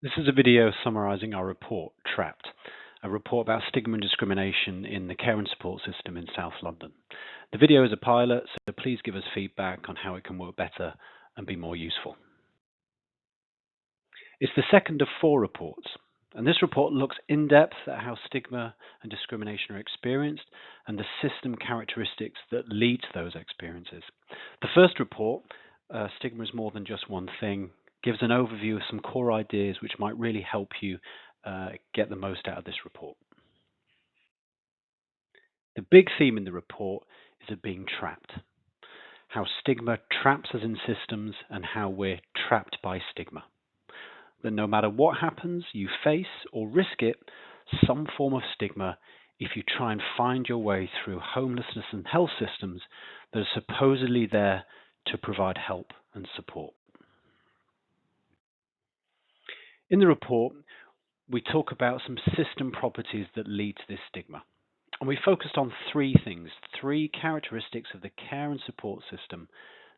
This is a video summarizing our report, Trapped, a report about stigma and discrimination in the care and support system in South London. The video is a pilot, so please give us feedback on how it can work better and be more useful. It's the second of 4 reports, and this report looks in depth at how stigma and discrimination are experienced and the system characteristics that lead to those experiences. The first report, Stigma is More Than Just One Thing, gives an overview of some core ideas which might really help you get the most out of this report. The big theme in the report is of being trapped, how stigma traps us in systems and how we're trapped by stigma. That no matter what happens, you face or risk it, some form of stigma if you try and find your way through homelessness and health systems that are supposedly there to provide help and support. In the report, we talk about some system properties that lead to this stigma. And we focused on 3 things, 3 characteristics of the care and support system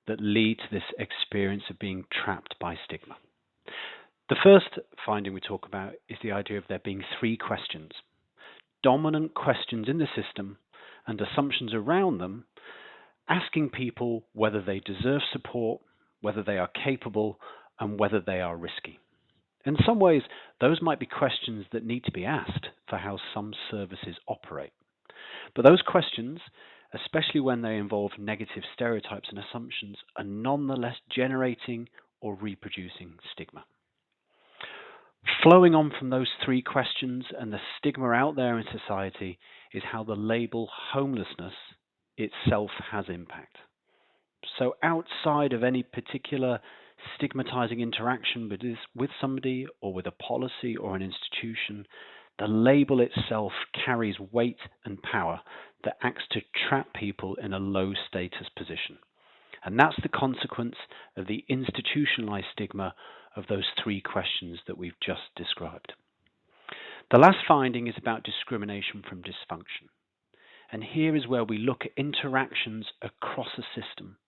that lead to this experience of being trapped by stigma. The first finding we talk about is the idea of there being 3 questions, dominant questions in the system and assumptions around them, asking people whether they deserve support, whether they are capable, and whether they are risky. In some ways, those might be questions that need to be asked for how some services operate. But those questions, especially when they involve negative stereotypes and assumptions, are nonetheless generating or reproducing stigma. Flowing on from those 3 questions and the stigma out there in society is how the label homelessness itself has impact. So outside of any particular stigmatizing interaction with somebody or with a policy or an institution, the label itself carries weight and power that acts to trap people in a low status position. And that's the consequence of the institutionalized stigma of those 3 questions that we've just described. The last finding is about discrimination from dysfunction. And here is where we look at interactions across a system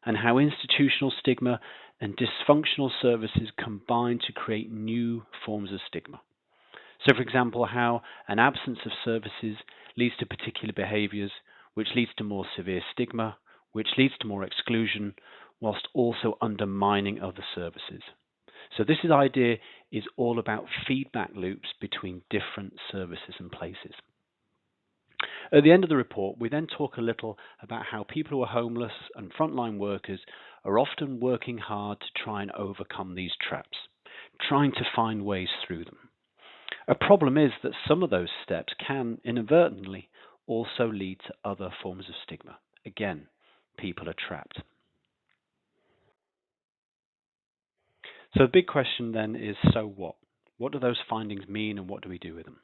and how institutional stigma and dysfunctional services combine to create new forms of stigma. So, for example, how an absence of services leads to particular behaviors, which leads to more severe stigma, which leads to more exclusion, whilst also undermining other services. So this idea is all about feedback loops between different services and places. At the end of the report, we then talk a little about how people who are homeless and frontline workers are often working hard to try and overcome these traps, trying to find ways through them. A problem is that some of those steps can inadvertently also lead to other forms of stigma. Again, people are trapped. So the big question then is, so what? What do those findings mean and what do we do with them?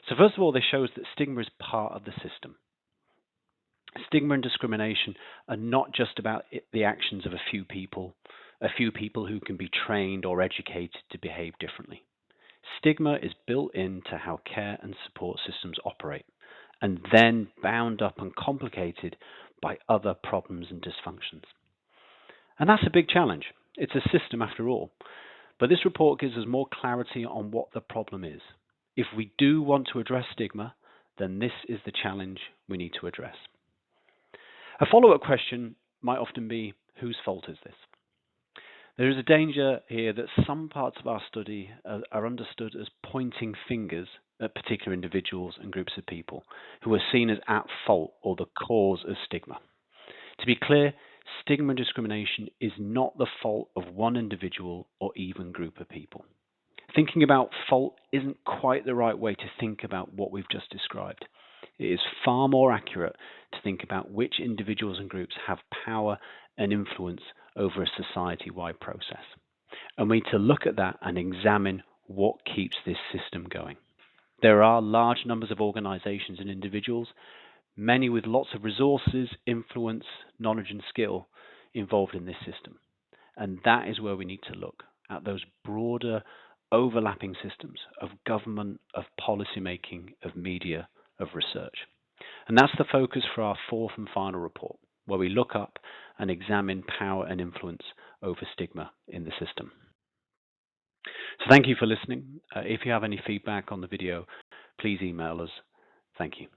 So first of all, this shows that stigma is part of the system. Stigma and discrimination are not just about the actions of a few people who can be trained or educated to behave differently. Stigma is built into how care and support systems operate, and then bound up and complicated by other problems and dysfunctions. And that's a big challenge. It's a system after all. But this report gives us more clarity on what the problem is. If we do want to address stigma, then this is the challenge we need to address. A follow-up question might often be, whose fault is this? There is a danger here that some parts of our study are understood as pointing fingers at particular individuals and groups of people who are seen as at fault or the cause of stigma. To be clear, stigma and discrimination is not the fault of one individual or even group of people. Thinking about fault isn't quite the right way to think about what we've just described. It is far more accurate to think about which individuals and groups have power and influence over a society-wide process. And we need to look at that and examine what keeps this system going. There are large numbers of organizations and individuals, many with lots of resources, influence, knowledge and skill involved in this system. And that is where we need to look at those broader overlapping systems of government, of policy making, of media, of research. And that's the focus for our 4th and final report, where we look up and examine power and influence over stigma in the system. So thank you for listening. If you have any feedback on the video, please email us. Thank you.